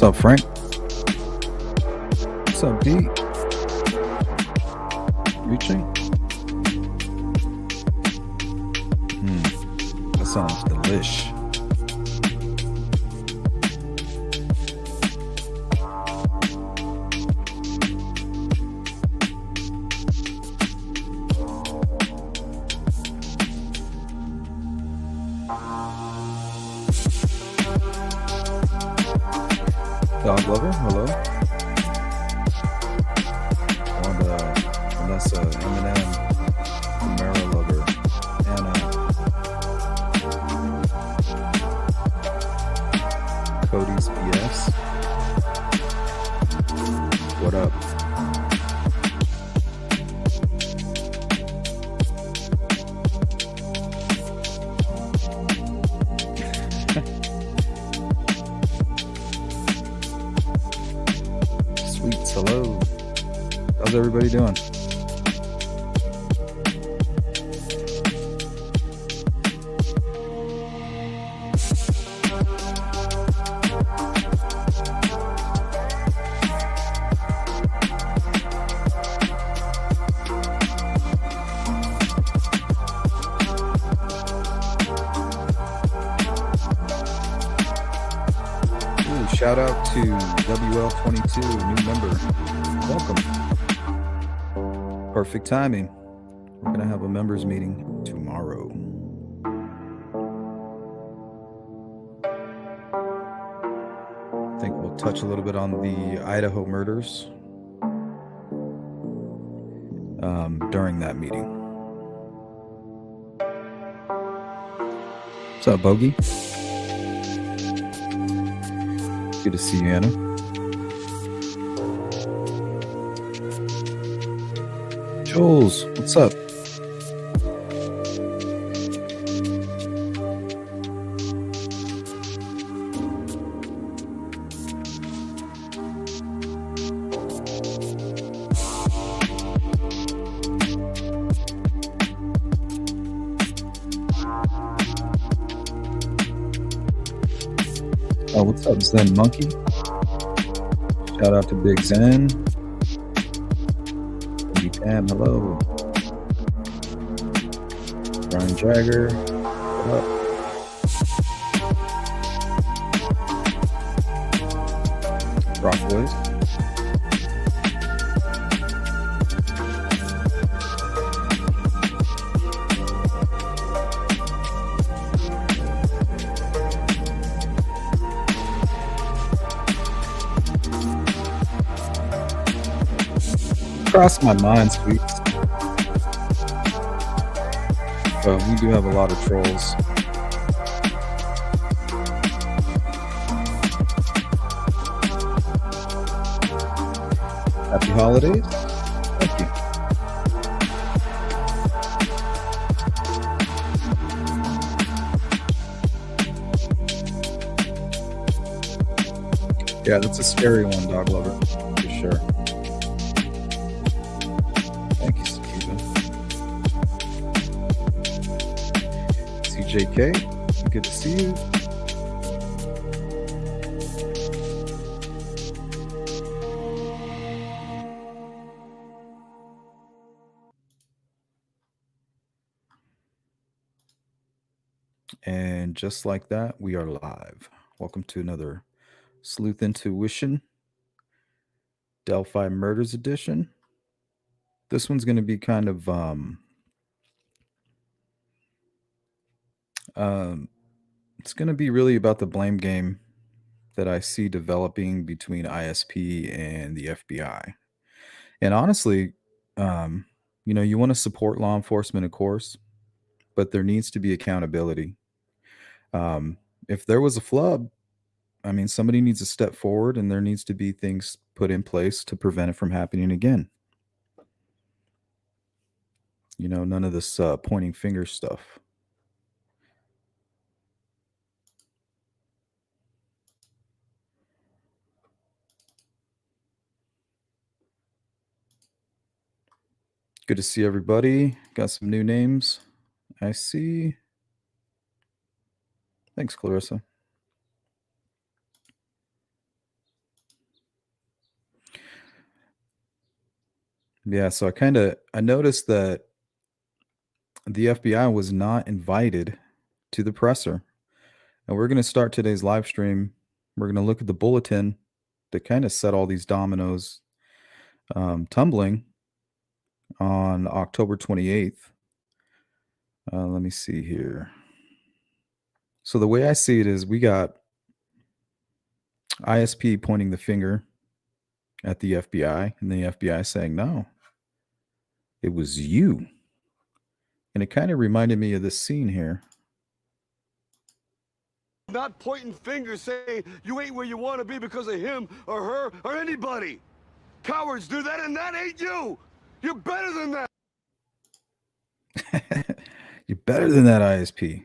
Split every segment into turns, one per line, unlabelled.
up, Frank? What's up, D? Reaching? That sounds delish. Dog lover, hello. Wanda, Vanessa, Eminem, Romero lover, Anna, Cody's BS. What up? Sweets, hello. How's everybody doing? Shout out to WL22, new member. Welcome. Perfect timing. We're going to have a members meeting tomorrow. I think we'll touch a little bit on the Idaho murders during that meeting. What's up, Bogey? Good to see you, Anna. Jules, what's up? Oh, what's up, Zen Monkey? Shout out to Big Zen. Baby Pam, hello. Brian Jagger, what up? Rock Boys. Crossed my mind, Sweets. But we do have a lot of trolls. Happy holidays. Thank you. Yeah, that's a scary one, Dog Lover, for sure. JK, good to see you. And just like that, we are live. Welcome to another Sleuth Intuition Delphi Murders Edition. This one's going to be kind of it's going to be really about the blame game that I see developing between ISP and the FBI. And honestly, you want to support law enforcement, of course, but there needs to be accountability. If there was a flub, I mean, somebody needs to step forward and there needs to be things put in place to prevent it from happening again. None of this pointing finger stuff. Good to see everybody. Got some new names. I see. Thanks, Clarissa. Yeah, so I noticed that the FBI was not invited to the presser. And we're going to start today's live stream. We're going to look at the bulletin that kind of set all these dominoes tumbling on October 28th. Let me see here. So the way I see it is we got ISP pointing the finger at the FBI, and the FBI saying, no, it was you. And it kind of reminded me of this scene here.
Not pointing fingers saying you ain't where you want to be because of him or her or anybody. Cowards do that, and that ain't you. You're better than that.
You're better than that, ISP.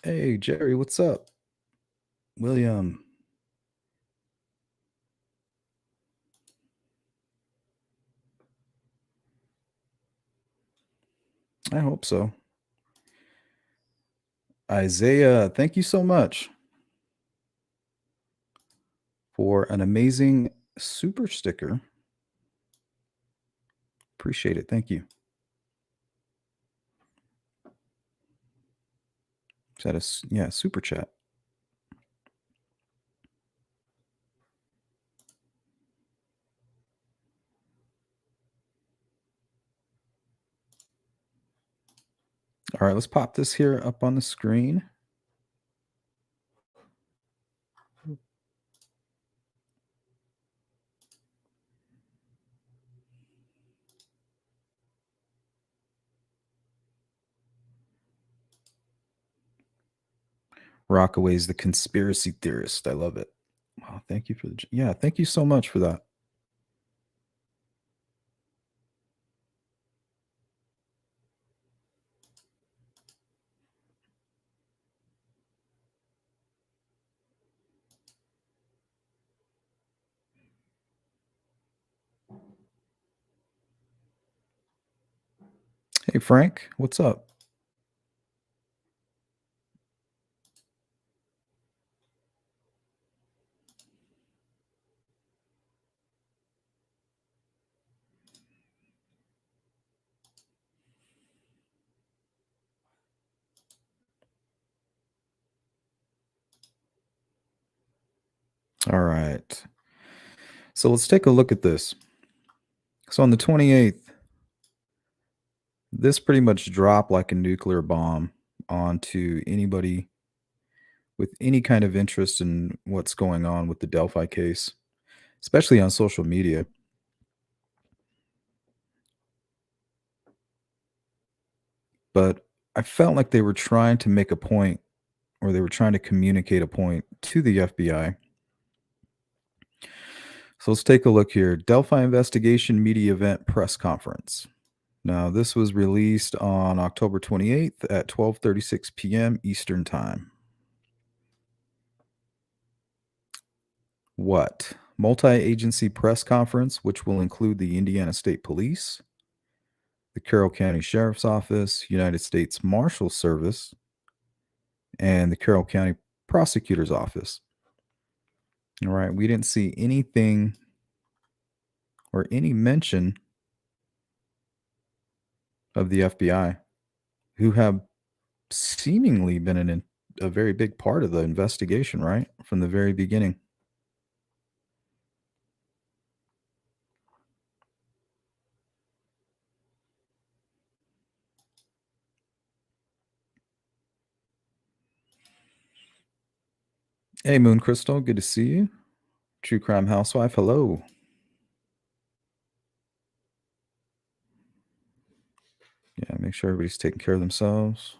Hey, Jerry, what's up? William. I hope so. Isaiah, thank you so much for an amazing super sticker. Appreciate it. Thank you. Is that a super chat? All right, let's pop this here up on the screen. Rockaway's the conspiracy theorist. I love it. Wow, thank you for thank you so much for that. Hey Frank, what's up? All right. So let's take a look at this. So on the 28th, this pretty much dropped like a nuclear bomb onto anybody with any kind of interest in what's going on with the Delphi case, especially on social media. But I felt like they were trying to make a point, or they were trying to communicate a point to the FBI. So let's take a look here. Delphi investigation media event press conference. Now, this was released on October 28th at 12:36 p.m. Eastern Time. What? Multi-agency press conference, which will include the Indiana State Police, the Carroll County Sheriff's Office, United States Marshal Service, and the Carroll County Prosecutor's Office. All right, we didn't see anything or any mention of the FBI, who have seemingly been a very big part of the investigation, right? From the very beginning. Hey, Moon Crystal, good to see you. True Crime Housewife, hello. Yeah, make sure everybody's taking care of themselves.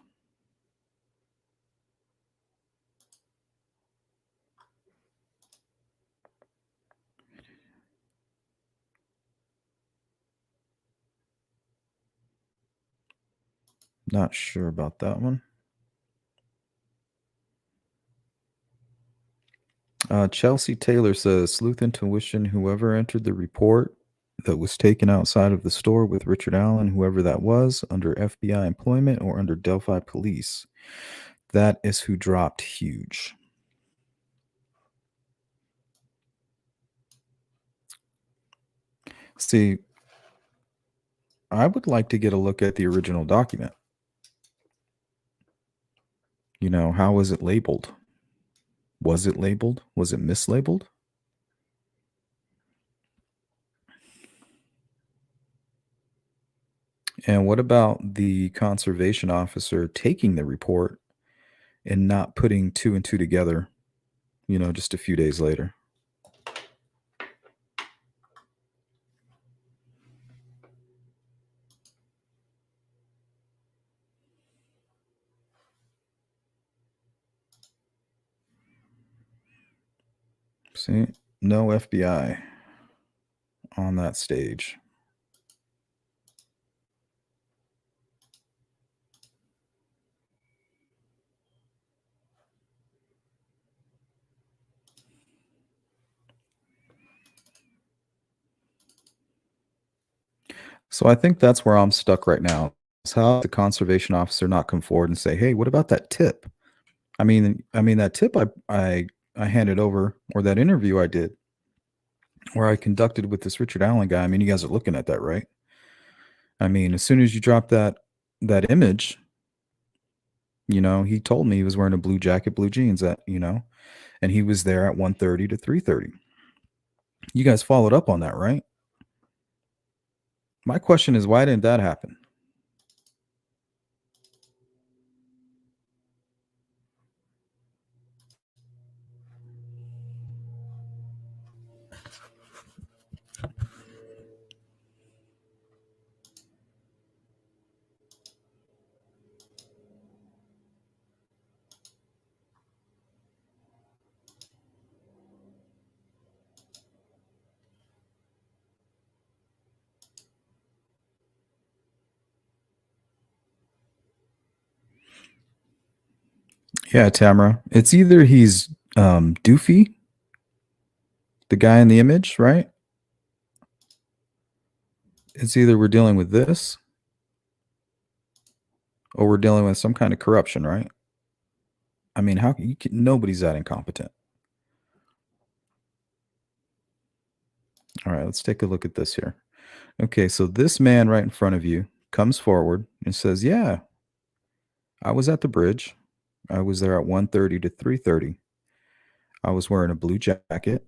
Not sure about that one. Chelsea Taylor says, sleuth intuition, whoever entered the report that was taken outside of the store with Richard Allen, whoever that was, under FBI employment or under Delphi police, that is who dropped huge. See, I would like to get a look at the original document. How was it labeled? Was it labeled? Was it mislabeled? And what about the conservation officer taking the report and not putting two and two together, just a few days later? See, no FBI on that stage. So I think that's where I'm stuck right now. Is how the conservation officer not come forward and say, "Hey, what about that tip?" I mean that tip I handed over, or that interview I did, where I conducted with this Richard Allen guy. I mean, you guys are looking at that, right? I mean, as soon as you drop that image, he told me he was wearing a blue jacket, blue jeans, and he was there at 1:30 to 3:30. You guys followed up on that, right? My question is, why didn't that happen? Yeah, Tamara. It's either he's Doofy, the guy in the image, right? It's either we're dealing with this or we're dealing with some kind of corruption, right? I mean, nobody's that incompetent. All right, let's take a look at this here. Okay, so this man right in front of you comes forward and says, "Yeah, I was at the bridge. I was there at 1:30 to 3:30. I was wearing a blue jacket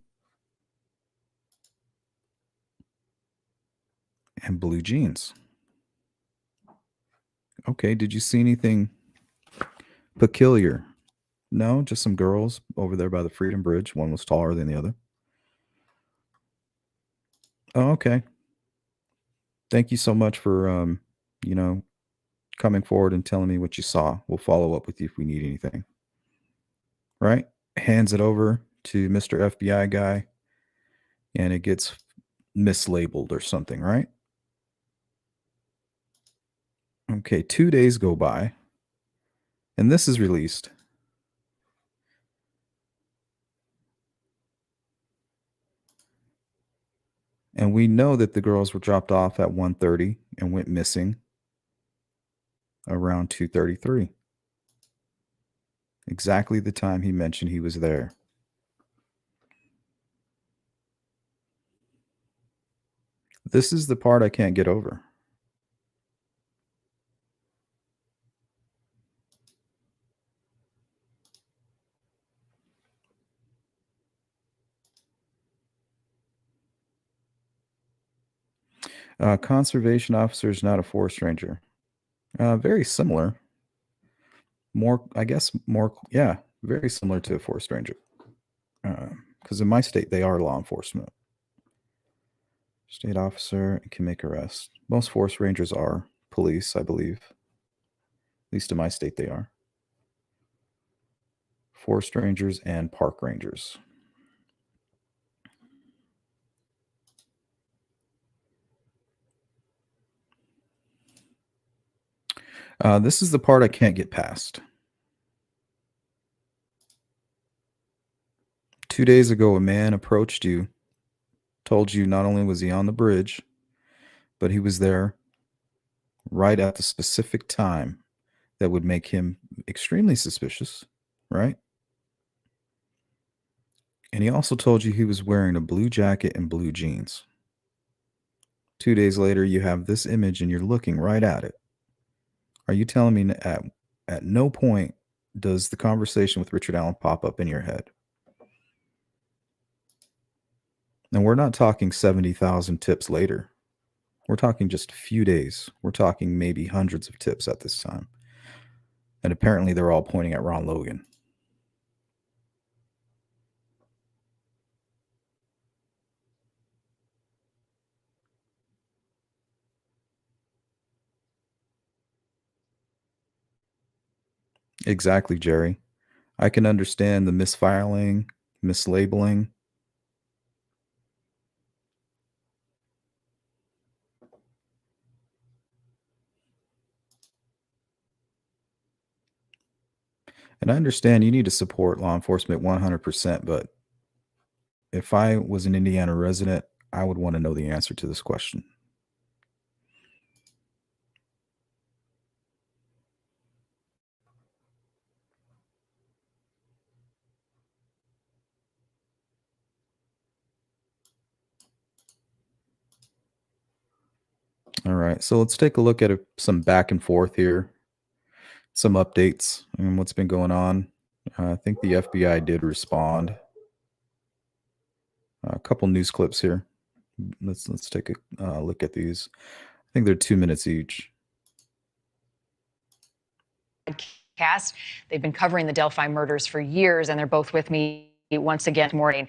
and blue jeans." Okay, did you see anything peculiar? No, just some girls over there by the Freedom Bridge. One was taller than the other. Oh, okay. Thank you so much for you know, coming forward and telling me what you saw. We'll follow up with you if we need anything. Right? Hands it over to Mr. FBI guy and it gets mislabeled or something, right? Okay, 2 days go by and this is released. And we know that the girls were dropped off at 1:30 and went missing around 2:33. Exactly the time he mentioned he was there. This is the part I can't get over. Conservation officer is not a forest ranger. Very similar. More, I guess, more, yeah, very similar to a forest ranger. Because in my state, they are law enforcement. State officer can make arrests. Most forest rangers are police, I believe. At least in my state, they are. Forest rangers and park rangers. This is the part I can't get past. 2 days ago, a man approached you, told you not only was he on the bridge, but he was there right at the specific time that would make him extremely suspicious, right? And he also told you he was wearing a blue jacket and blue jeans. 2 days later, you have this image and you're looking right at it. Are you telling me at no point does the conversation with Richard Allen pop up in your head? And we're not talking 70,000 tips later. We're talking just a few days. We're talking maybe hundreds of tips at this time. And apparently they're all pointing at Ron Logan. Exactly, Jerry. I can understand the misfiling, mislabeling. And I understand you need to support law enforcement 100%, but if I was an Indiana resident, I would want to know the answer to this question. All right, so let's take a look at some back and forth here, some updates and what's been going on. I think the FBI did respond. A couple news clips here. Let's take a look at these. I think they're 2 minutes each.
Cast. They've been covering the Delphi murders for years, and they're both with me once again this morning.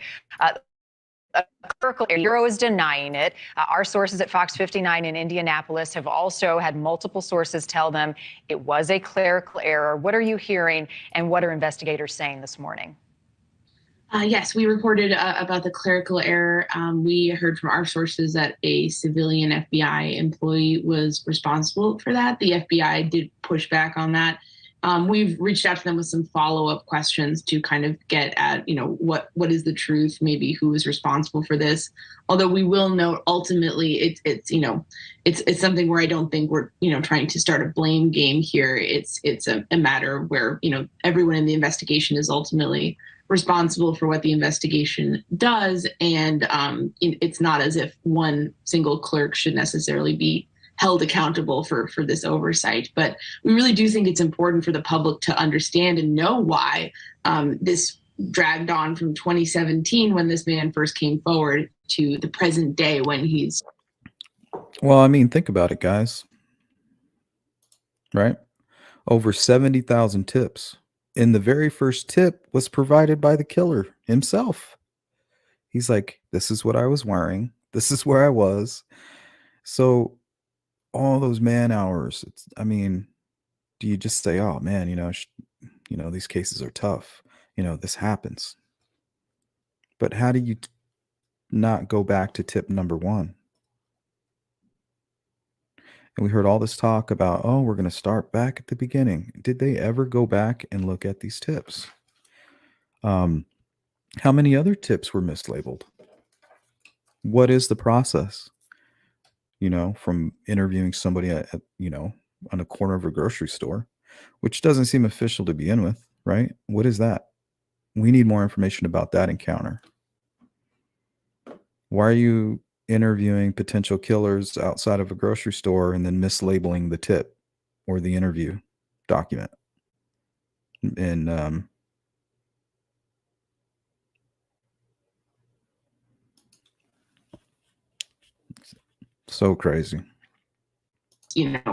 A clerical Bureau is denying it. Our sources at Fox 59 in Indianapolis have also had multiple sources tell them it was a clerical error. What are you hearing, and what are investigators saying this morning?
Yes, we reported about the clerical error. We heard from our sources that a civilian FBI employee was responsible for that. The FBI did push back on that. We've reached out to them with some follow-up questions to kind of get at, what is the truth, maybe who is responsible for this. Although we will note, ultimately, it's something where I don't think we're, trying to start a blame game here. It's a matter where, everyone in the investigation is ultimately responsible for what the investigation does, and it's not as if one single clerk should necessarily be held accountable for this oversight. But we really do think it's important for the public to understand and know why this dragged on from 2017 when this man first came forward to the present day when he's...
Well, I mean, think about it, guys. Right? Over 70,000 tips. And the very first tip was provided by the killer himself. He's like, this is what I was wearing. This is where I was. So all those man hours, do you just say, oh man, these cases are tough. This happens. But how do you not go back to tip number one? And we heard all this talk about, oh, we're going to start back at the beginning. Did they ever go back and look at these tips? How many other tips were mislabeled? What is the process? From interviewing somebody at on a corner of a grocery store, which doesn't seem official to begin with, right? What is that? We need more information about that encounter. Why are you interviewing potential killers outside of a grocery store and then mislabeling the tip or the interview document? And so crazy.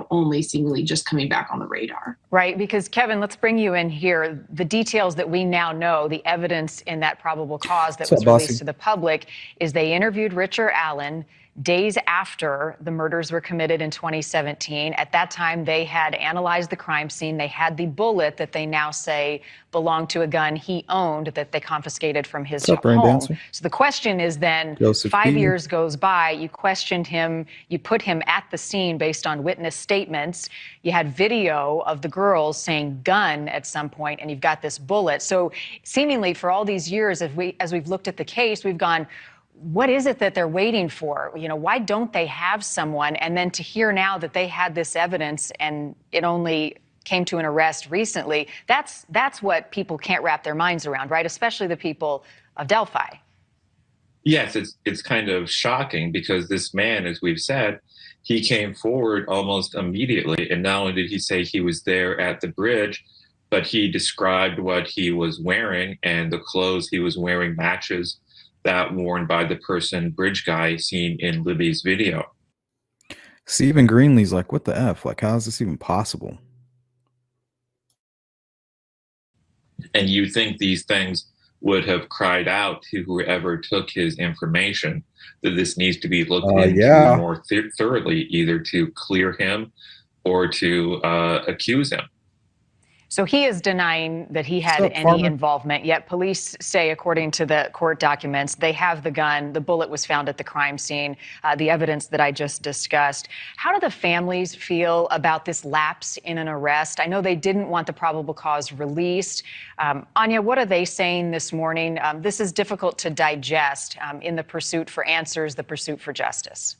Only seemingly just coming back on the radar.
Right, because Kevin, let's bring you in here. The details that we now know, the evidence in that probable cause that was released to the public, is they interviewed Richard Allen days after the murders were committed in 2017. At that time, they had analyzed the crime scene. They had the bullet that they now say belonged to a gun he owned that they confiscated from his home. So the question is then, 5 years goes by, you questioned him, you put him at the scene based on witness statements. You had video of the girls saying gun at some point, and you've got this bullet. So seemingly for all these years, as we've looked at the case, we've gone, what is it that they're waiting for? Why don't they have someone? And then to hear now that they had this evidence and it only came to an arrest recently, that's what people can't wrap their minds around, right? Especially the people of Delphi.
Yes, it's kind of shocking because this man, as we've said, he came forward almost immediately. And not only did he say he was there at the bridge, but he described what he was wearing, and the clothes he was wearing matches that worn by the person, bridge guy, seen in Libby's video.
Stephen Greenlee's like, what the F? Like, how is this even possible?
And you think these things would have cried out to whoever took his information that this needs to be looked into
Yeah.
more thoroughly, either to clear him or to accuse him.
So he is denying that he had any involvement, yet police say, according to the court documents, they have the gun. The bullet was found at the crime scene, the evidence that I just discussed. How do the families feel about this lapse in an arrest? I know they didn't want the probable cause released. Anya, what are they saying this morning? This is difficult to digest in the pursuit for answers, the pursuit for justice.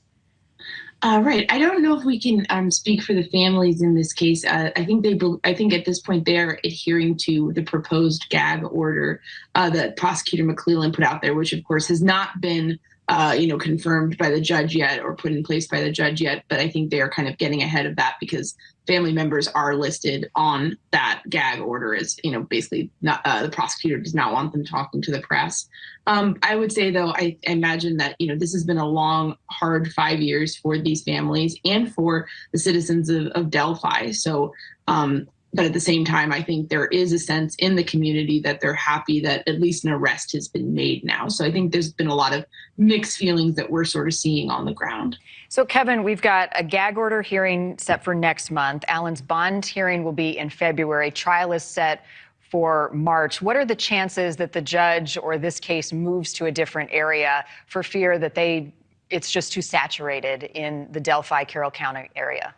Right. I don't know if we can speak for the families in this case. I think at this point they're adhering to the proposed gag order that Prosecutor McClellan put out there, which of course has not been confirmed by the judge yet or put in place by the judge yet. But I think they are kind of getting ahead of that because family members are listed on that gag order as, basically not the prosecutor does not want them talking to the press. I would say, though, I imagine that, this has been a long, hard 5 years for these families and for the citizens of Delphi. So, but at the same time, I think there is a sense in the community that they're happy that at least an arrest has been made now. So I think there's been a lot of mixed feelings that we're sort of seeing on the ground.
So, Kevin, we've got a gag order hearing set for next month. Allen's bond hearing will be in February. Trial is set for March. What are the chances that the judge or this case moves to a different area for fear that it's just too saturated in the Delphi, Carroll County area?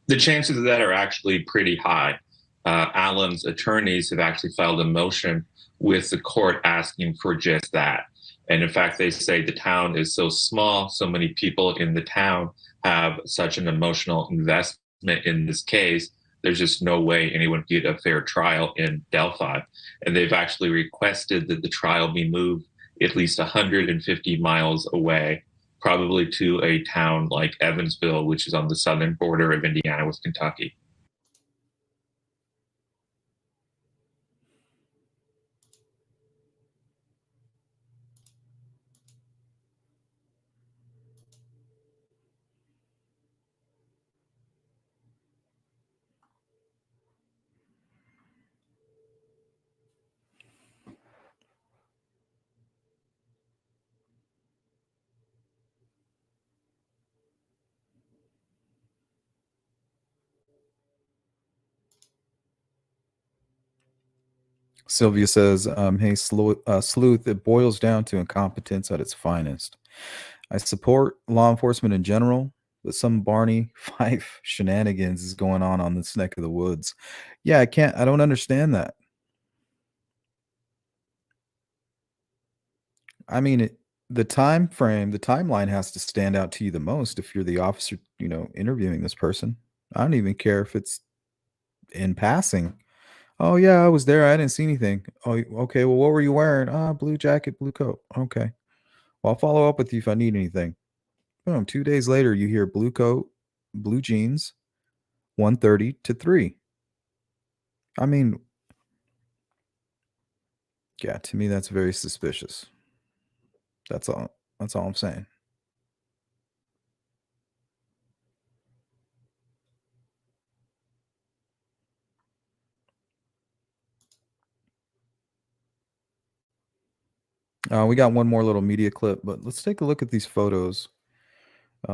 The chances of that are actually pretty high. Allen's attorneys have actually filed a motion with the court asking for just that. And in fact, they say the town is so small, so many people in the town have such an emotional investment in this case, there's just no way anyone could get a fair trial in Delphi. And they've actually requested that the trial be moved at least 150 miles away, probably to a town like Evansville, which is on the southern border of Indiana with Kentucky.
Sylvia says, hey, Sleuth, it boils down to incompetence at its finest. I support law enforcement in general, but some Barney Fife shenanigans is going on this neck of the woods. Yeah, I don't understand that. I mean, the timeline has to stand out to you the most if you're the officer, interviewing this person. I don't even care if it's in passing. Oh yeah, I was there. I didn't see anything. Oh, okay. Well, what were you wearing? Blue jacket, blue coat. Okay. Well, I'll follow up with you if I need anything. Boom. 2 days later, you hear blue coat, blue jeans, 1:30 to 3. I mean, yeah, to me, that's very suspicious. That's all I'm saying. We got one more little media clip, but let's take a look at these photos.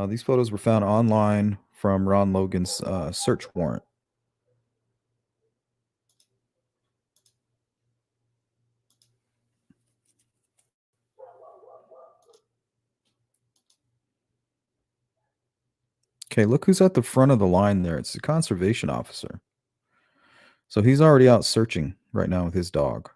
These photos were found online from Ron Logan's search warrant. Okay, look who's at the front of the line there. It's the conservation officer. So he's already out searching right now with his dog.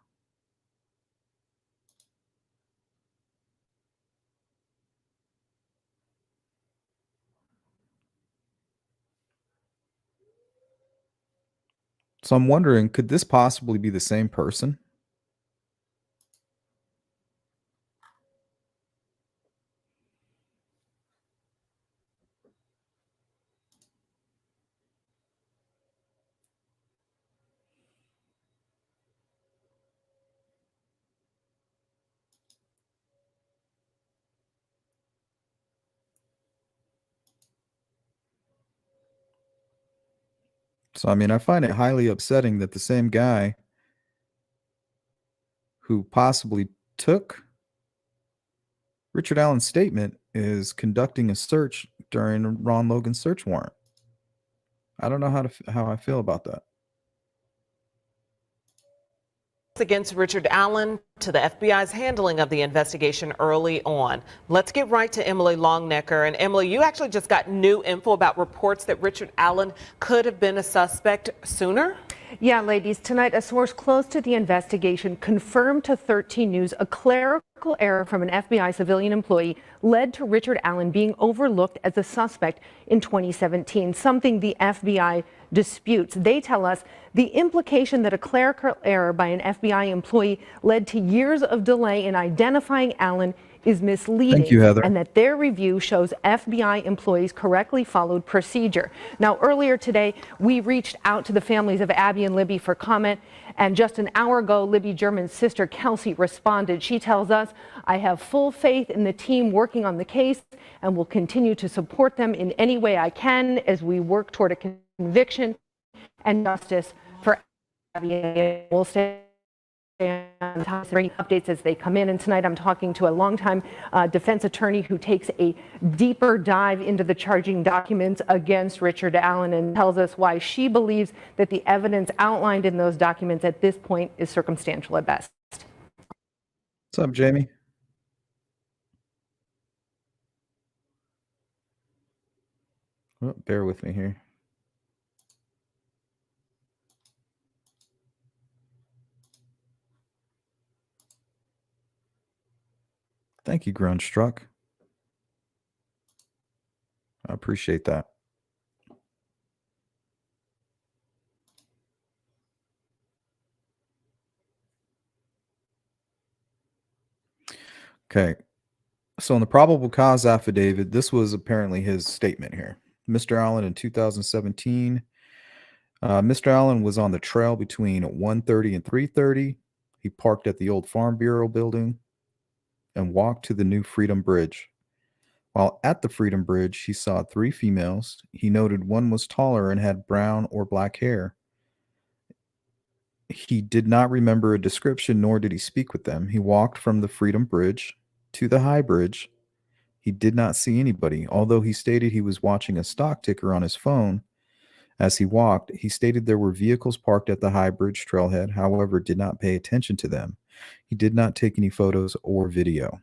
So I'm wondering, could this possibly be the same person? So, I mean, I find it highly upsetting that the same guy who possibly took Richard Allen's statement is conducting a search during Ron Logan's search warrant. I don't know how I feel about that.
Against Richard Allen to the FBI's handling of the investigation early on. Let's get right to Emily Longnecker. And Emily, you actually just got new info about reports that Richard Allen could have been a suspect sooner?
Yeah, ladies, tonight a source close to the investigation confirmed to 13 News a clerical error from an FBI civilian employee led to Richard Allen being overlooked as a suspect in 2017, something the FBI disputes. They tell us the implication that a clerical error by an FBI employee led to years of delay in identifying Allen is misleading.
Thank you, Heather.
And that their review shows FBI employees correctly followed procedure. Now, earlier today, we reached out to the families of Abby and Libby for comment. And just an hour ago, Libby German's sister, Kelsey, responded. She tells us, I have full faith in the team working on the case and will continue to support them in any way I can as we work toward a conviction and justice for Abby. We'll stay and updates as they come in. And tonight I'm talking to a longtime defense attorney who takes a deeper dive into the charging documents against Richard Allen and tells us why she believes that the evidence outlined in those documents at this point is circumstantial at best.
What's up, Jamie? Oh, bear with me here. Thank you, Grundstruck. I appreciate that. Okay. So in the probable cause affidavit, this was apparently his statement here. Mr. Allen in 2017, Mr. Allen was on the trail between 1:30 and 3:30. He parked at the old Farm Bureau building and walked to the new Freedom Bridge. While at the Freedom Bridge, he saw 3 females. He noted one was taller and had brown or black hair. He did not remember a description, nor did he speak with them. He walked from the Freedom Bridge to the High Bridge. He did not see anybody, although he stated he was watching a stock ticker on his phone. As he walked, he stated there were vehicles parked at the High Bridge trailhead, however, did not pay attention to them. He did not take any photos or video.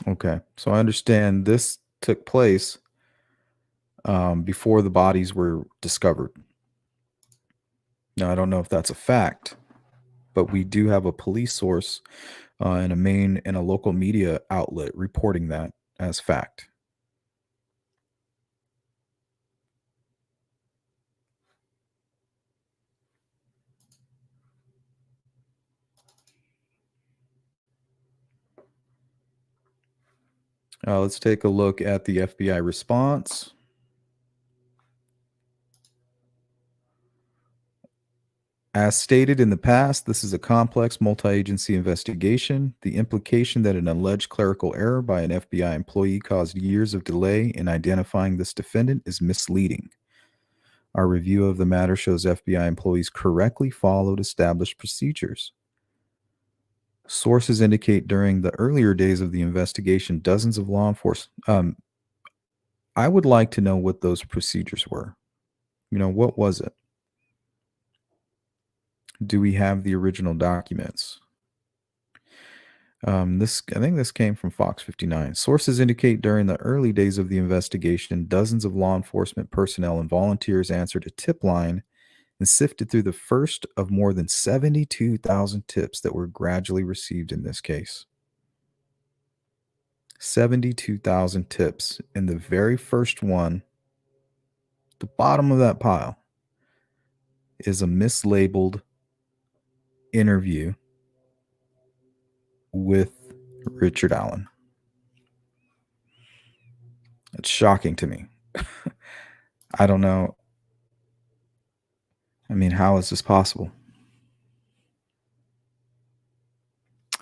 Okay, so I understand this took place before the bodies were discovered. Now, I don't know if that's a fact, but we do have a police source and a local media outlet reporting that as fact. Let's take a look at the FBI response. As stated in the past, this is a complex multi-agency investigation. The implication that an alleged clerical error by an FBI employee caused years of delay in identifying this defendant is misleading. Our review of the matter shows FBI employees correctly followed established procedures. Sources indicate during the earlier days of the investigation, dozens of law enforcement. I would like to know what those procedures were. What was it? Do we have the original documents? I think this came from Fox 59. Sources indicate during the early days of the investigation, dozens of law enforcement personnel and volunteers answered a tip line and sifted through the first of more than 72,000 tips that were gradually received in this case. 72,000 tips. And the very first one, the bottom of that pile, is a mislabeled interview with Richard Allen. It's shocking to me. I don't know. I mean, how is this possible?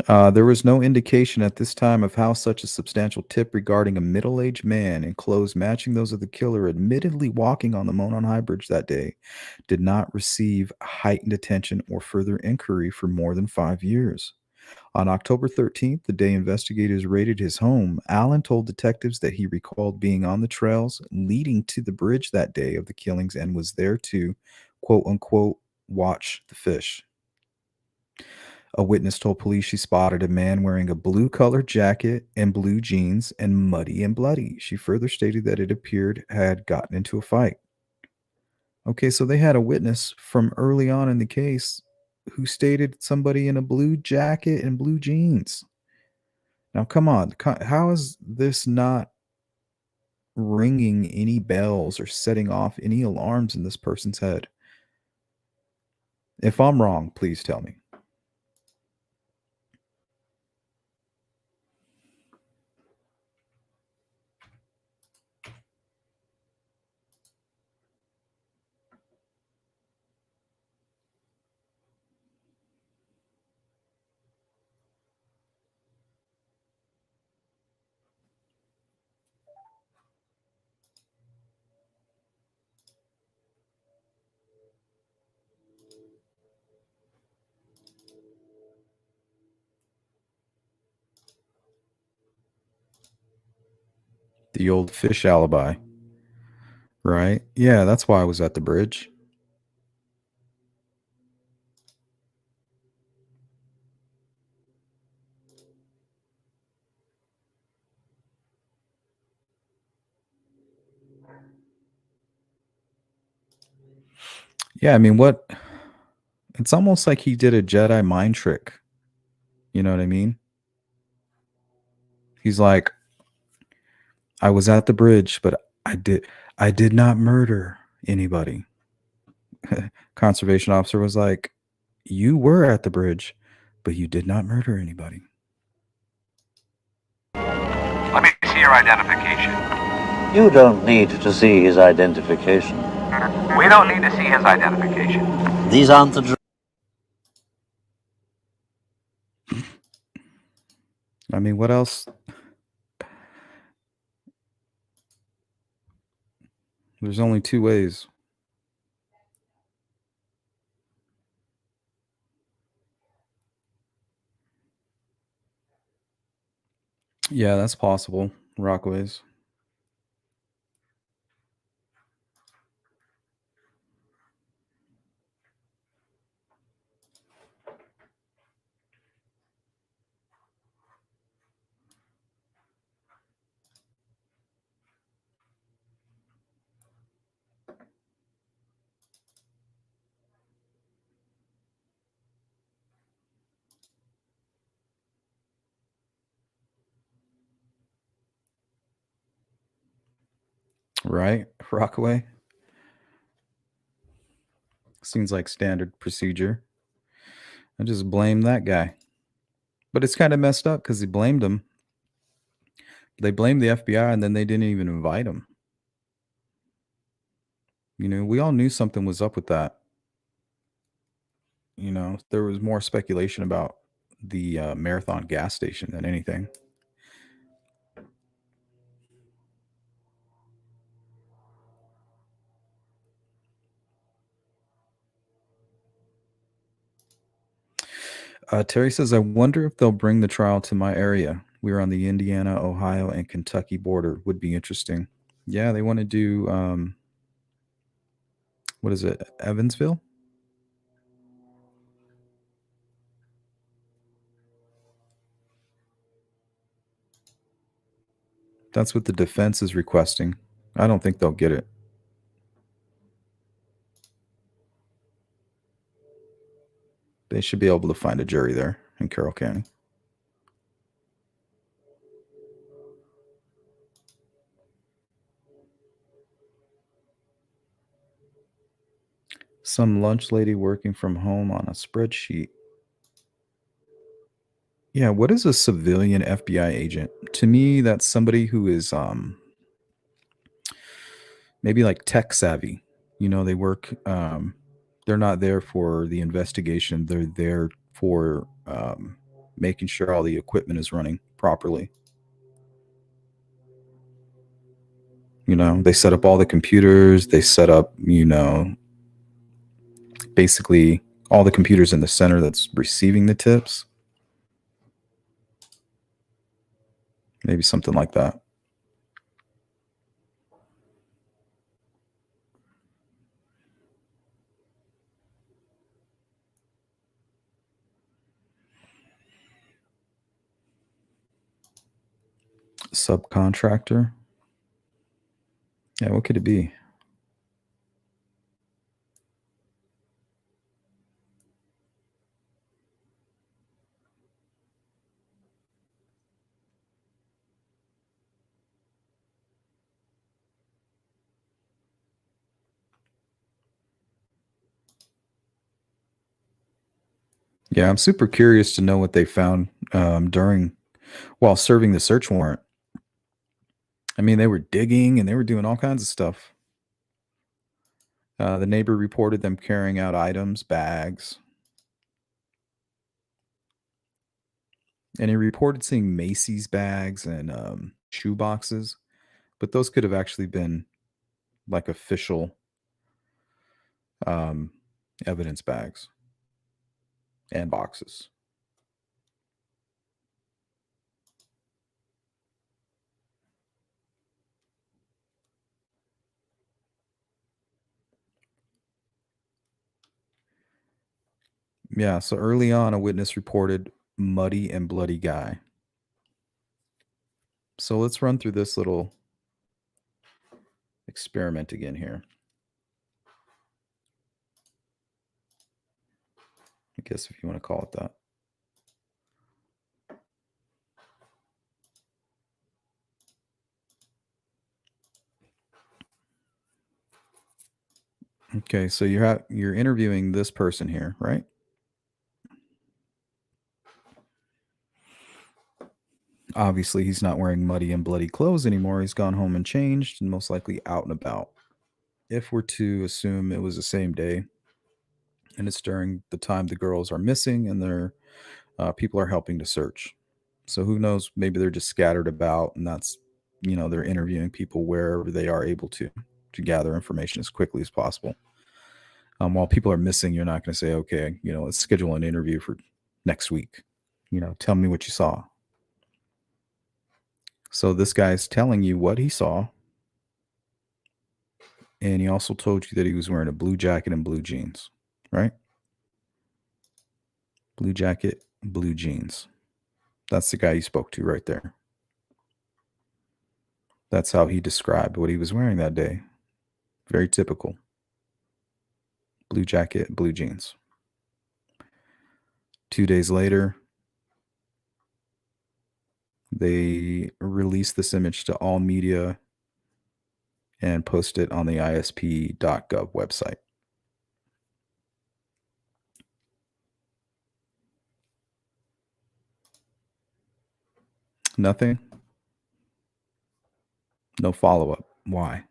There was no indication at this time of how such a substantial tip regarding a middle-aged man in clothes matching those of the killer admittedly walking on the Monon High Bridge that day did not receive heightened attention or further inquiry for more than 5 years. On October 13th, the day investigators raided his home, Allen told detectives that he recalled being on the trails leading to the bridge that day of the killings and was there to, quote unquote, watch the fish. A witness told police she spotted a man wearing a blue colored jacket and blue jeans and muddy and bloody. She further stated that it appeared had gotten into a fight. Okay, so they had a witness from early on in the case who stated somebody in a blue jacket and blue jeans. Now, come on. How is this not ringing any bells or setting off any alarms in this person's head? If I'm wrong, please tell me. The old fish alibi. Right? Yeah, that's why I was at the bridge. Yeah, I mean, what? It's almost like he did a Jedi mind trick. You know what I mean? He's like, I was at the bridge, but I did not murder anybody. Conservation officer was like, you were at the bridge, but you did not murder anybody.
Let me see your identification.
You don't need to see his identification.
We don't need to see his identification.
These aren't the...
I mean, what else? There's only two ways. Yeah, that's possible. Rockaways. Right? Rockaway. Seems like standard procedure. I just blame that guy. But it's kind of messed up because he blamed him. They blamed the FBI and then they didn't even invite him. You know, we all knew something was up with that. You know, there was more speculation about the Marathon gas station than anything. Terry says, I wonder if they'll bring the trial to my area. We're on the Indiana, Ohio, and Kentucky border. Would be interesting. Yeah, they want to do, what is it, Evansville? That's what the defense is requesting. I don't think they'll get it. They should be able to find a jury there in Carroll County. Some lunch lady working from home on a spreadsheet. Yeah, what is a civilian FBI agent? To me, that's somebody who is maybe like tech savvy. You know, they work they're not there for the investigation. They're there for making sure all the equipment is running properly. You know, they set up all the computers, they set up, you know, basically all the computers in the center that's receiving the tips. Maybe something like that. Subcontractor. Yeah, what could it be? Yeah, I'm super curious to know what they found while serving the search warrant. I mean, they were digging and they were doing all kinds of stuff. The neighbor reported them carrying out items, bags. And he reported seeing Macy's bags and shoe boxes, but those could have actually been like official evidence bags and boxes. Yeah, so early on, a witness reported muddy and bloody guy. So let's run through this little experiment again here. I guess if you want to call it that. Okay, so you're interviewing this person here, right? Obviously, he's not wearing muddy and bloody clothes anymore. He's gone home and changed and most likely out and about. If we're to assume it was the same day and it's during the time the girls are missing and their people are helping to search. So who knows? Maybe they're just scattered about and that's, you know, they're interviewing people wherever they are able to gather information as quickly as possible. While people are missing, you're not going to say, okay, you know, let's schedule an interview for next week. You know, tell me what you saw. So this guy's telling you what he saw. And he also told you that he was wearing a blue jacket and blue jeans, right? Blue jacket, blue jeans. That's the guy you spoke to right there. That's how he described what he was wearing that day. Very typical. Blue jacket, blue jeans. 2 days later, they released this image to all media and post it on the ISP.gov website. Nothing. No follow-up. Why?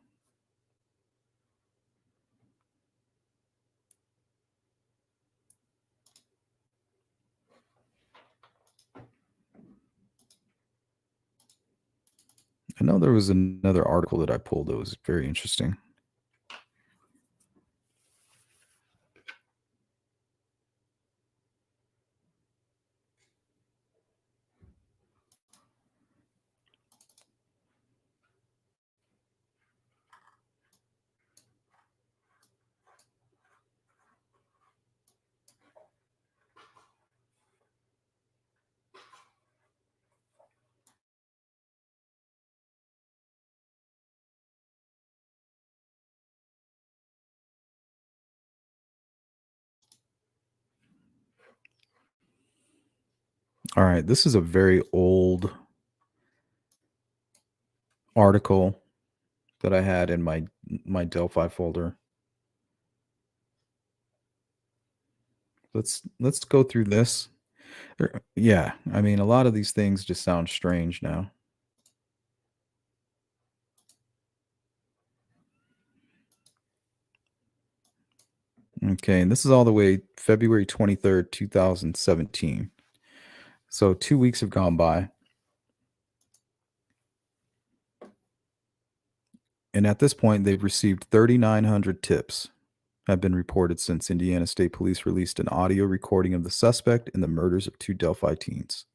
I know there was another article that I pulled that was very interesting. All right, this is a very old article that I had in my Delphi folder. Let's go through this. Yeah, I mean, a lot of these things just sound strange now. Okay, and this is all the way February 23rd, 2017. So 2 weeks have gone by. And at this point, they've received 3,900 tips have been reported since Indiana State Police released an audio recording of the suspect in the murders of 2 Delphi teens.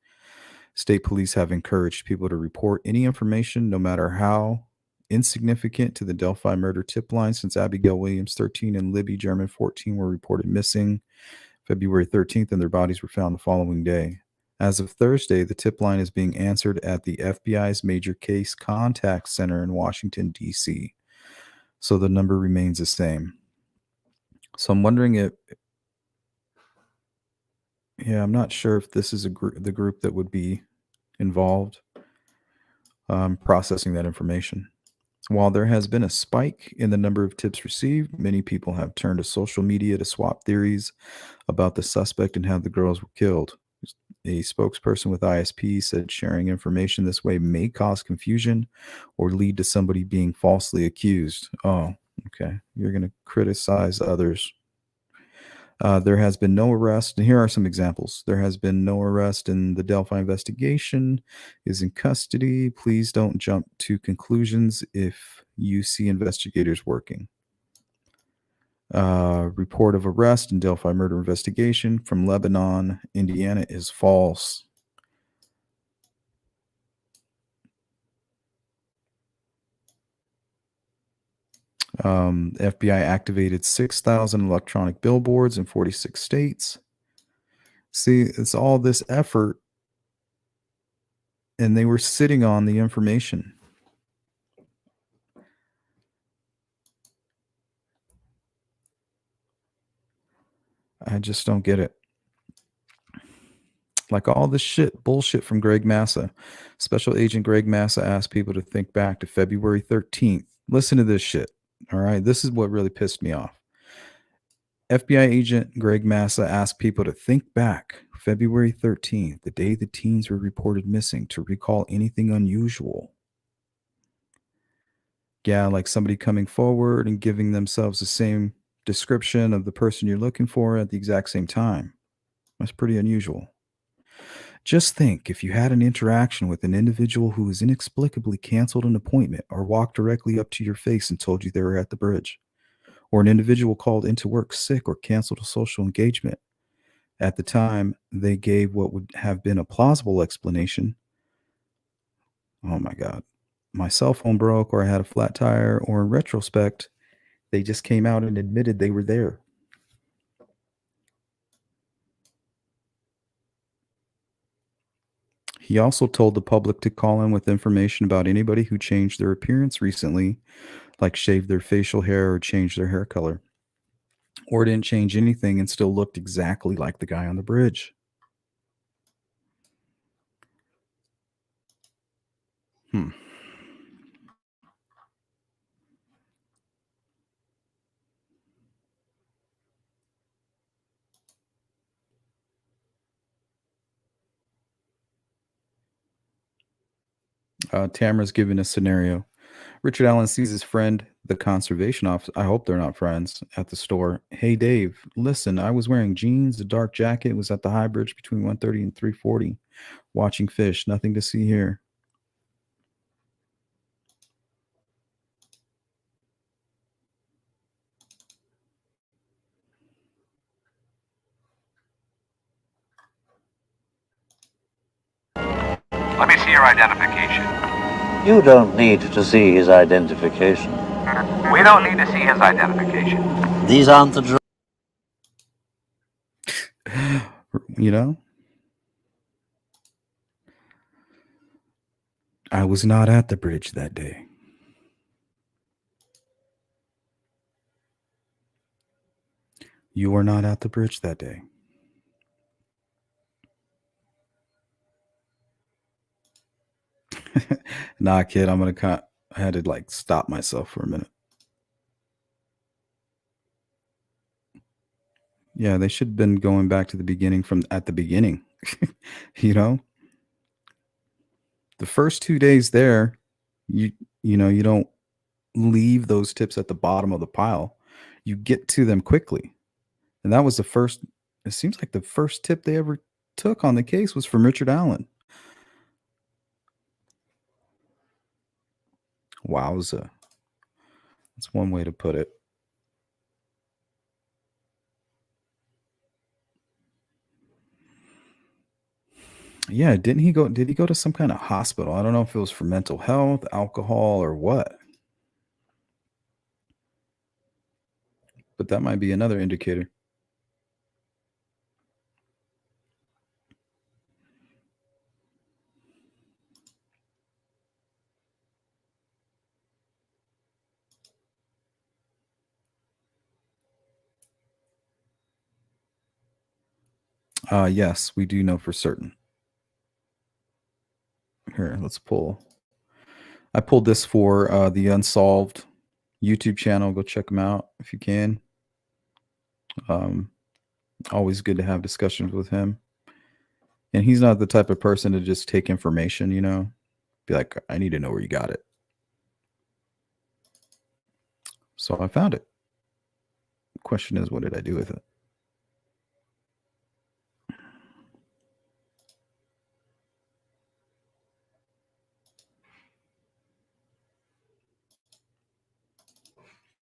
State police have encouraged people to report any information, no matter how insignificant, to the Delphi murder tip line since Abigail Williams, 13, and Libby German, 14, were reported missing February 13th, and their bodies were found the following day. As of Thursday, the tip line is being answered at the FBI's Major Case Contact Center in Washington, D.C. So the number remains the same. So I'm wondering if, I'm not sure if this is the group that would be involved processing that information. While there has been a spike in the number of tips received, many people have turned to social media to swap theories about the suspect and how the girls were killed. A spokesperson with ISP said sharing information this way may cause confusion or lead to somebody being falsely accused. Oh, okay. You're going to criticize others. There has been no arrest. And here are some examples. There has been no arrest in the Delphi investigation, is in custody. Please don't jump to conclusions if you see investigators working. Report of arrest in Delphi murder investigation from Lebanon, Indiana is false. FBI activated 6,000 electronic billboards in 46 states. See, it's all this effort, and they were sitting on the information. I just don't get it. Like all this bullshit from Greg Massa. Special Agent Greg Massa asked people to think back to February 13th. Listen to this shit. All right. This is what really pissed me off. FBI agent Greg Massa asked people to think back February 13th, the day the teens were reported missing, to recall anything unusual. Yeah, like somebody coming forward and giving themselves the same description of the person you're looking for at the exact same time. That's pretty unusual. Just think if you had an interaction with an individual who has inexplicably canceled an appointment or walked directly up to your face and told you they were at the bridge, or an individual called into work sick or canceled a social engagement. At the time, they gave what would have been a plausible explanation. Oh my God, my cell phone broke, or I had a flat tire, or in retrospect, they just came out and admitted they were there. He also told the public to call in with information about anybody who changed their appearance recently, like shaved their facial hair or changed their hair color, or didn't change anything and still looked exactly like the guy on the bridge. Tamara's giving a scenario. Richard Allen sees his friend, the conservation officer. I hope they're not friends, at the store. Hey, Dave, listen, I was wearing jeans, a dark jacket, was at the high bridge between 1:30 and 3:40, watching fish. Nothing to see here.
Let me see your identification.
You don't need to see his identification.
We don't need to see his identification.
These aren't the
You know? I was not at the bridge that day. You were not at the bridge that day. Nah, kid, I'm gonna I had to like stop myself for a minute. Yeah, they should have been going back to the beginning from at the beginning. You know? The first 2 days there, you don't leave those tips at the bottom of the pile. You get to them quickly. And that was it seems like the first tip they ever took on the case was from Richard Allen. Wowza. That's one way to put it. Yeah, did he go to some kind of hospital? I don't know if it was for mental health, alcohol, or what. But that might be another indicator. Yes, we do know for certain. Here, let's pull. I pulled this for the Unsolved YouTube channel. Go check them out if you can. Always good to have discussions with him. And he's not the type of person to just take information, you know, be like, I need to know where you got it. So I found it. The question is, what did I do with it?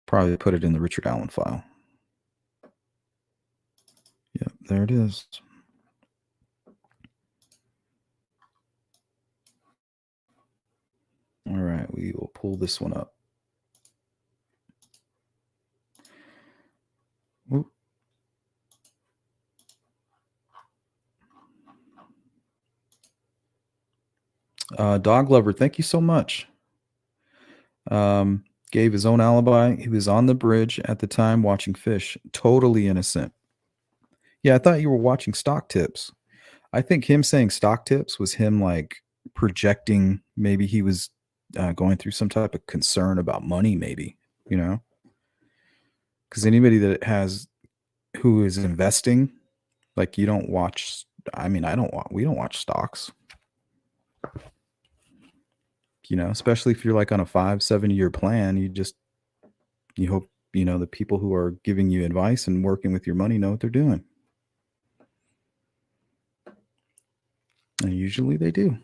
Probably put it in the Richard Allen file. Yep, there it is. All right, we will pull this one up. Oop. Dog Lover, thank you so much. Gave his own alibi. He was on the bridge at the time watching fish. Totally innocent. Yeah, I thought you were watching stock tips. I think him saying stock tips was him like projecting maybe he was going through some type of concern about money, maybe, you know? Because anybody that who is investing, like you don't watch, I mean, we don't watch stocks. You know, especially if you're like on a 5-7 year plan, you hope, you know, the people who are giving you advice and working with your money know what they're doing. And usually they do.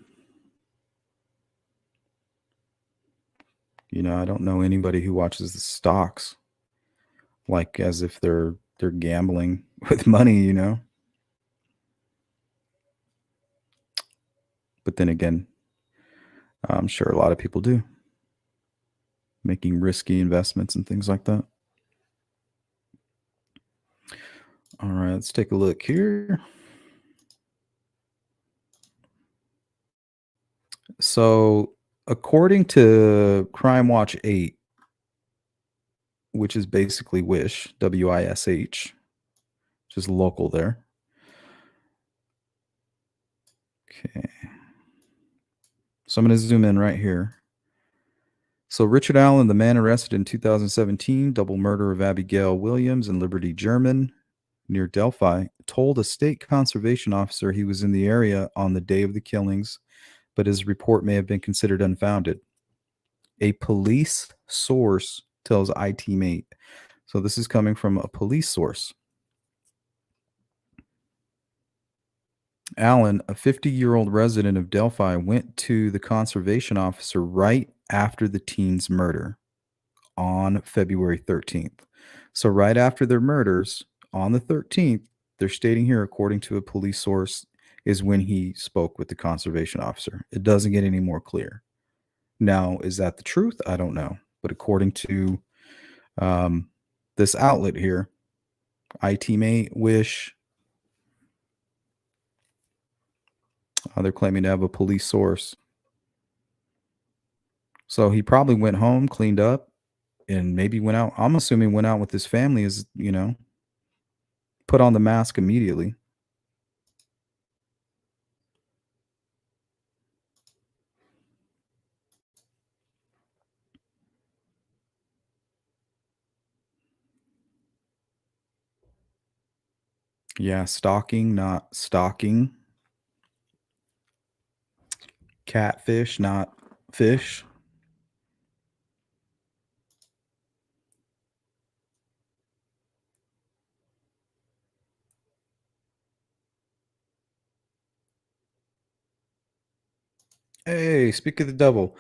You know, I don't know anybody who watches the stocks like as if they're gambling with money, you know. But then again, I'm sure a lot of people do, making risky investments and things like that. All right, let's take a look here. So, according to Crime Watch 8, which is basically Wish, WISH, which is local there. Okay. So I'm going to zoom in right here. So Richard Allen, the man arrested in 2017, double murder of Abigail Williams and Liberty German near Delphi, told a state conservation officer he was in the area on the day of the killings, but his report may have been considered unfounded. A police source tells IT Mate. So this is coming from a police source. Allen, a 50-year-old resident of Delphi, went to the conservation officer right after the teen's murder on February 13th. So right after their murders on the 13th, they're stating here, according to a police source, is when he spoke with the conservation officer. It doesn't get any more clear. Now, is that the truth? I don't know. But according to this outlet here, IT Mate, Wish, they're claiming to have a police source. So he probably went home, cleaned up, and maybe went out. I'm assuming went out with his family, as you know, put on the mask immediately. Yeah, stalking, not stalking. Catfish, not fish. Hey, speak of the devil.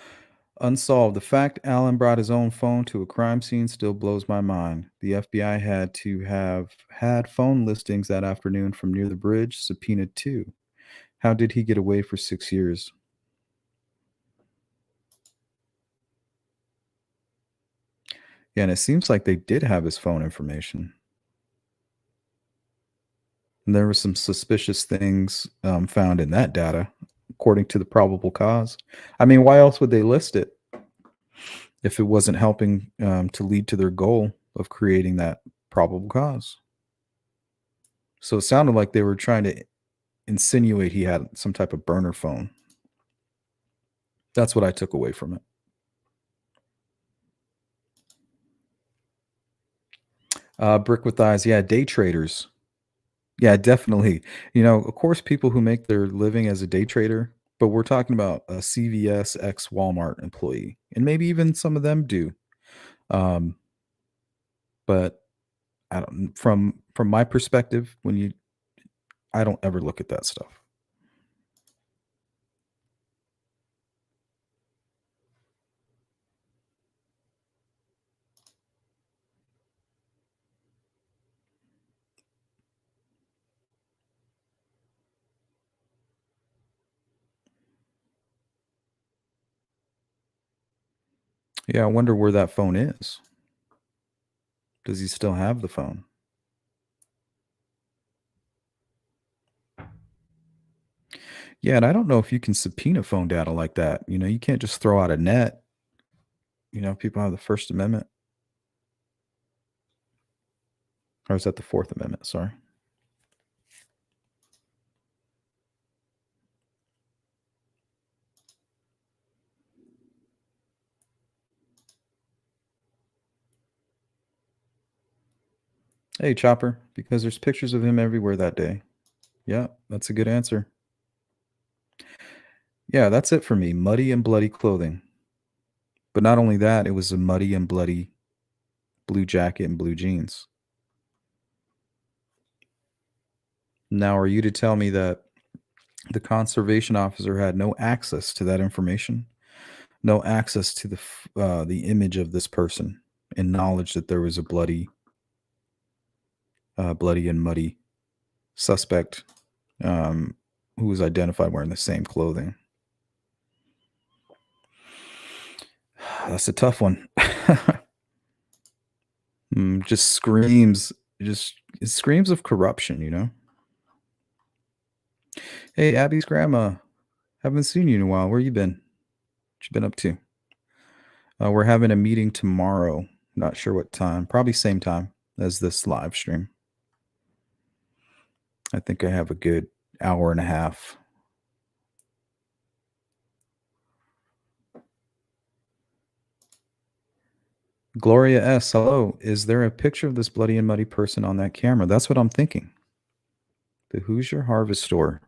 Unsolved. The fact Allen brought his own phone to a crime scene still blows my mind. The FBI had to have had phone listings that afternoon from near the bridge, subpoenaed too. How did he get away for 6 years? Yeah, and it seems like they did have his phone information. And there were some suspicious things found in that data, according to the probable cause. I mean, why else would they list it if it wasn't helping to lead to their goal of creating that probable cause? So it sounded like they were trying to insinuate he had some type of burner phone. That's what I took away from it. Brick with eyes. Yeah, day traders. Yeah, definitely. Of course, people who make their living as a day trader, but we're talking about a CVS ex Walmart employee, and maybe even some of them do. Um, but I don't. From my perspective, I don't ever look at that stuff. Yeah, I wonder where that phone is. Does he still have the phone? Yeah, and I don't know if you can subpoena phone data like that. You can't just throw out a net. People have the First Amendment. Or is that the Fourth Amendment? Sorry. Hey, Chopper, because there's pictures of him everywhere that day. Yeah, that's a good answer. Yeah, that's it for me. Muddy and bloody clothing. But not only that, it was a muddy and bloody blue jacket and blue jeans. Now, are you to tell me that the conservation officer had no access to that information? No access to the image of this person and knowledge that there was a bloody and muddy suspect who was identified wearing the same clothing. That's a tough one. Just screams, it screams of corruption. Hey, Abby's grandma, haven't seen you in a while. Where you been? What you been up to? We're having a meeting tomorrow. Not sure what time. Probably same time as this live stream. I think I have a good hour and a half. Gloria S. Hello. Is there a picture of this bloody and muddy person on that camera? That's what I'm thinking. The Hoosier Harvest Store,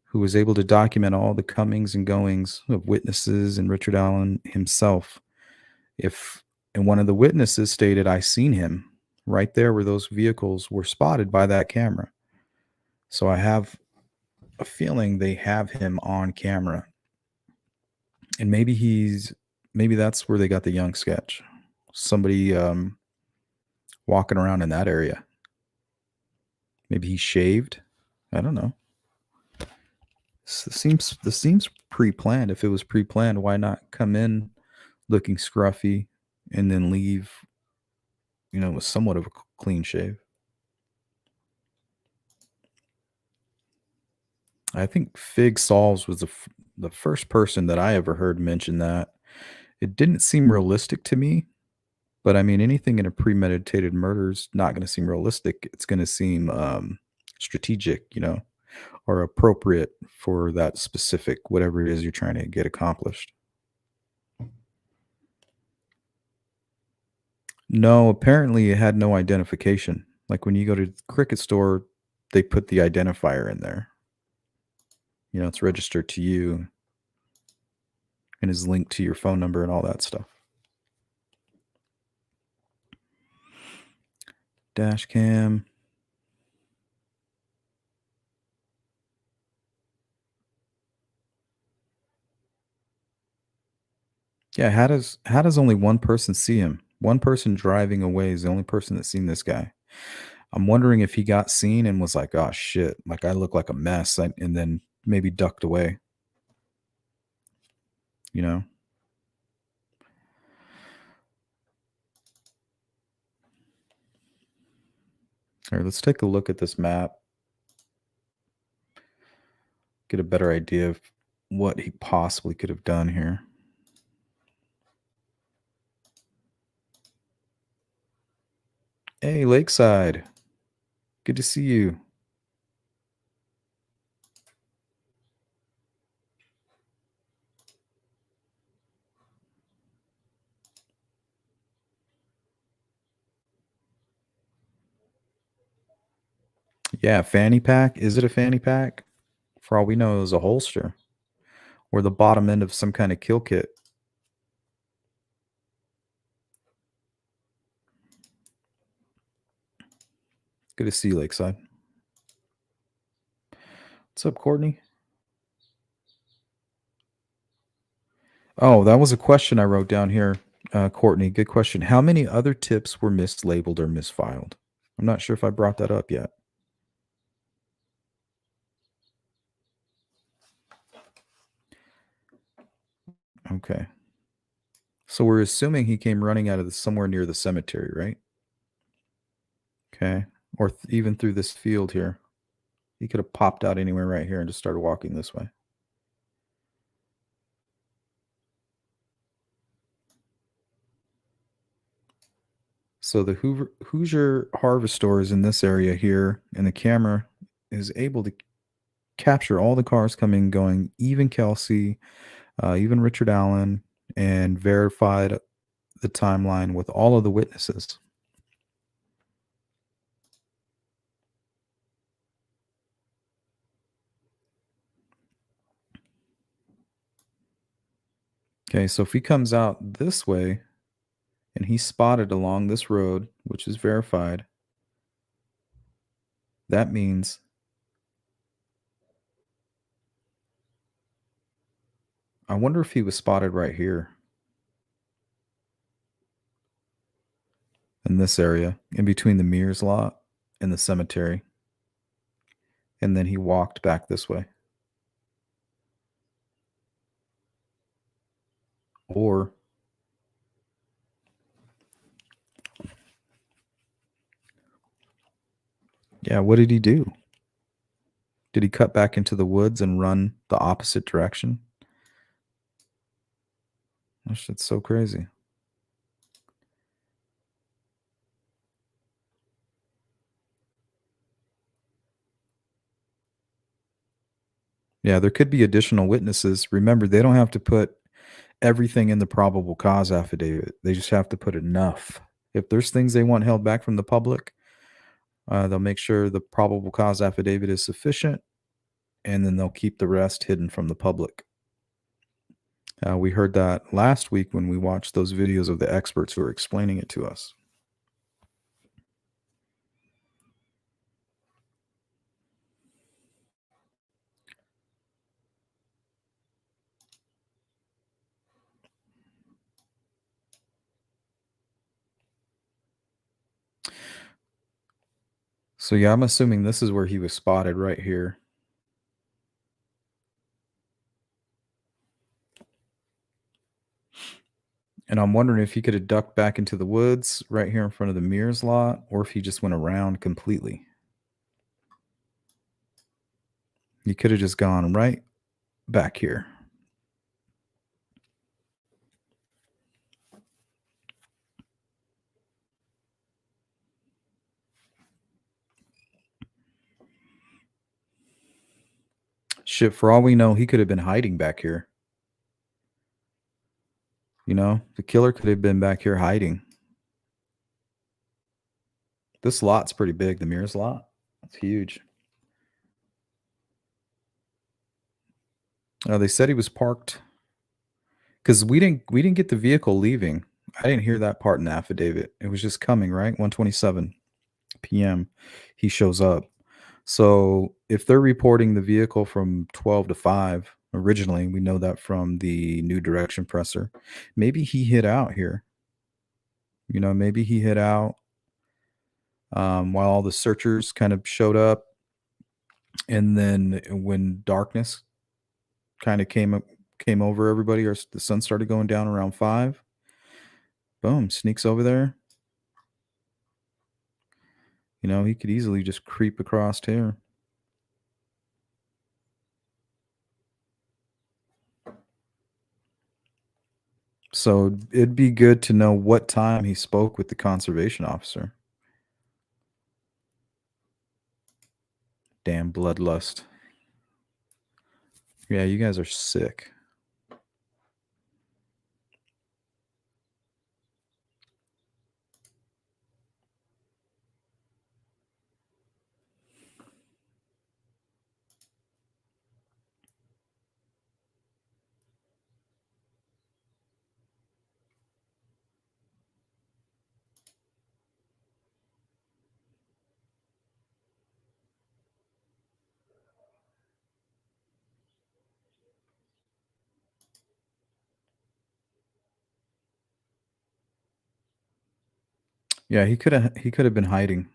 who was able to document all the comings and goings of witnesses and Richard Allen himself. And one of the witnesses stated, I seen him right there where those vehicles were spotted by that camera. So I have a feeling they have him on camera. And maybe that's where they got the young sketch. Somebody walking around in that area. Maybe he shaved. I don't know. This seems pre-planned. If it was pre-planned, why not come in looking scruffy and then leave, with somewhat of a clean shave? I think Fig Solves was the first person that I ever heard mention that. It didn't seem realistic to me, but I mean, anything in a premeditated murder is not going to seem realistic. It's going to seem strategic, or appropriate for that specific whatever it is you're trying to get accomplished. No, apparently it had no identification. Like when you go to the Cricket store, they put the identifier in there. It's registered to you and is linked to your phone number and all that stuff. Dash cam. Yeah, how does only one person see him? One person driving away is the only person that's seen this guy. I'm wondering if he got seen and was like, "Oh shit, like I look like a mess," and then maybe ducked away. You know. All right, let's take a look at this map. Get a better idea of what he possibly could have done here. Hey, Lakeside. Good to see you. Yeah, fanny pack. Is it a fanny pack? For all we know, it was a holster or the bottom end of some kind of kill kit. Good to see you, Lakeside. What's up, Courtney? Oh, that was a question I wrote down here, Courtney. Good question. How many other tips were mislabeled or misfiled? I'm not sure if I brought that up yet. Okay. So we're assuming he came running out of somewhere near the cemetery, right? Okay. Or even through this field here. He could have popped out anywhere right here and just started walking this way. So the Hoosier Harvestor is in this area here, and the camera is able to capture all the cars coming, going, even Kelsey, even Richard Allen, and verified the timeline with all of the witnesses. Okay, so if he comes out this way and he's spotted along this road, which is verified, that means I wonder if he was spotted right here in this area, in between the Mears lot and the cemetery. And then he walked back this way. Or yeah, what did he do? Did he cut back into the woods and run the opposite direction? That shit's so crazy. Yeah, there could be additional witnesses. Remember, they don't have to put everything in the probable cause affidavit. They just have to put enough. If there's things they want held back from the public, they'll make sure the probable cause affidavit is sufficient, and then they'll keep the rest hidden from the public. We heard that last week when we watched those videos of the experts who were explaining it to us. So yeah, I'm assuming this is where he was spotted right here. And I'm wondering if he could have ducked back into the woods right here in front of the Mears lot, or if he just went around completely. He could have just gone right back here. Shit, for all we know, he could have been hiding back here. You know, the killer could have been back here hiding. This lot's pretty big, the Mears lot. It's huge. They said he was parked because we didn't get the vehicle leaving. I didn't hear that part in the affidavit. It was just coming, right? 1:27 p.m. He shows up. So if they're reporting the vehicle from 12 to 5, originally. We know that from the new direction presser. Maybe he hid out here. You know, maybe he hid out while all the searchers kind of showed up. And then when darkness kind of came over everybody, or the sun started going down around 5, boom, sneaks over there. You know, he could easily just creep across here. So it'd be good to know what time he spoke with the conservation officer. Damn bloodlust. Yeah, you guys are sick. Yeah, he could have been hiding.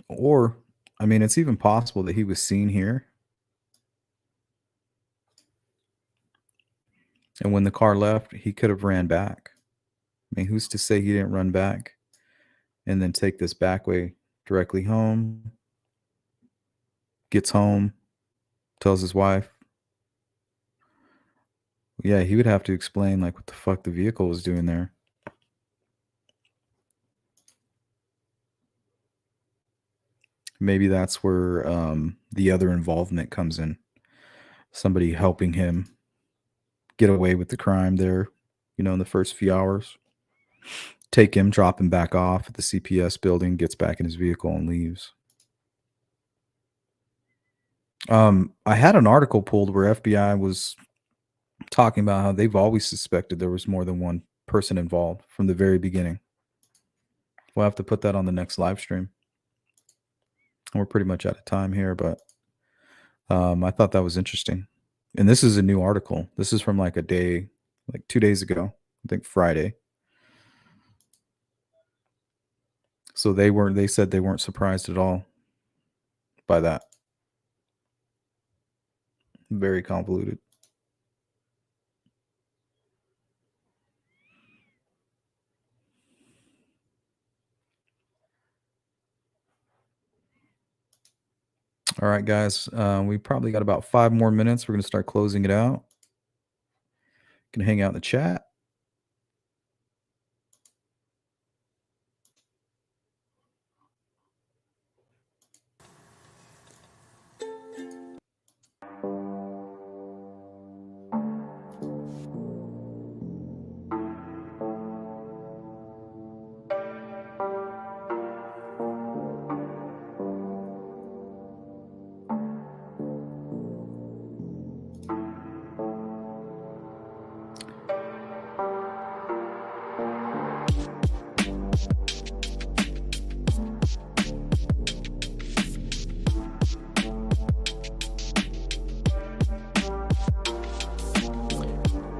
Or, I mean, it's even possible that he was seen here. And when the car left, he could have ran back. I mean, who's to say he didn't run back and then take this back way directly home? Gets home, tells his wife. Yeah, he would have to explain like what the fuck the vehicle was doing there. Maybe that's where the other involvement comes in. Somebody helping him get away with the crime there, you know, in the first few hours. Take him, drop him back off at the CPS building, gets back in his vehicle and leaves. I had an article pulled where FBI was talking about how they've always suspected there was more than one person involved from the very beginning. We'll have to put that on the next live stream. We're pretty much out of time here, but I thought that was interesting. And this is a new article. This is from like 2 days ago, I think Friday. So they said they weren't surprised at all by that. Very convoluted. All right, guys. We probably got about 5 more minutes. We're going to start closing it out. You can hang out in the chat.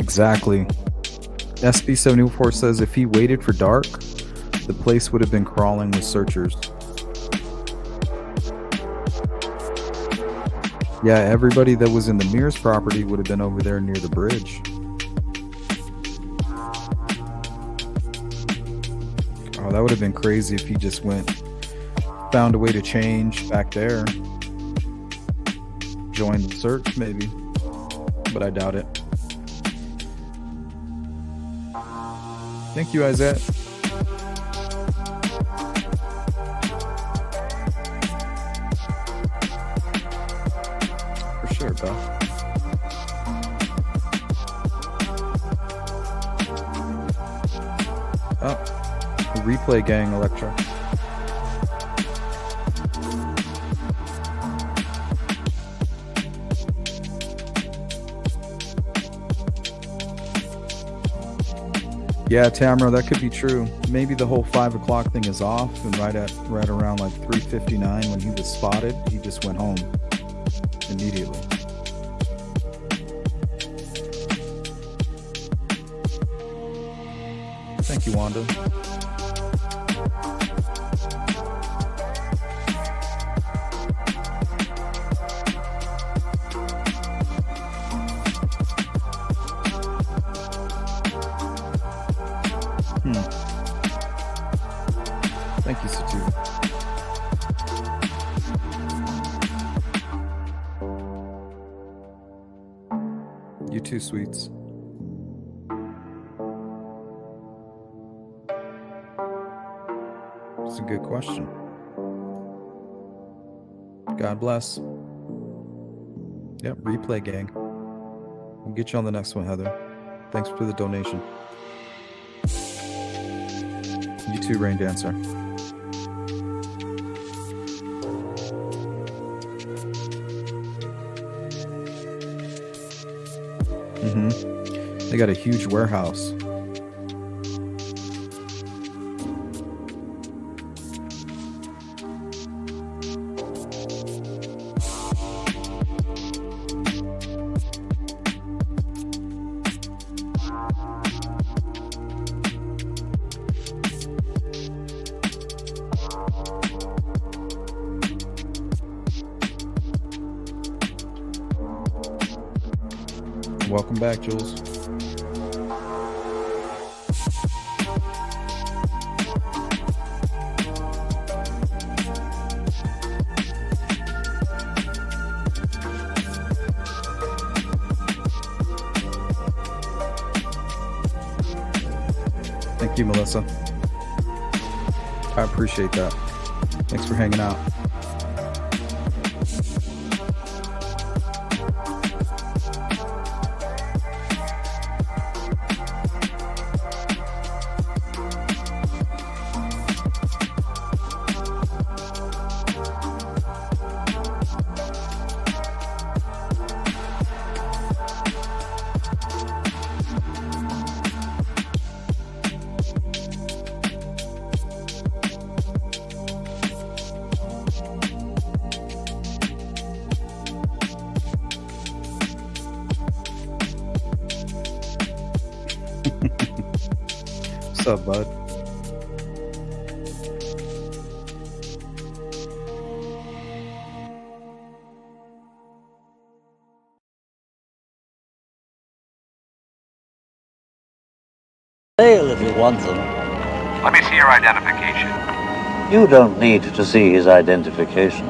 Exactly. SB74 says if he waited for dark, the place would have been crawling with searchers. Yeah, everybody that was in the Mears property would have been over there near the bridge. Oh, that would have been crazy if he just found a way to change back there. Join the search, maybe. But I doubt it. Thank you, Isette. For sure, Beth. Oh, replay gang, Electra. Yeah, Tamara, that could be true. Maybe the whole 5 o'clock thing is off, and right around like 3:59 when he was spotted, he just went home immediately. Thank you, Wanda. Thank you, Satu. You too, sweets. It's a good question. God bless. Yep, replay gang. We'll get you on the next one, Heather. Thanks for the donation. You too, Rain Dancer. They got a huge warehouse. Welcome back, Jules. Thank you, Melissa. I appreciate that. Thanks for hanging out. What's up, bud?
Fail if you want them.
Let me see your identification.
You don't need to see his identification.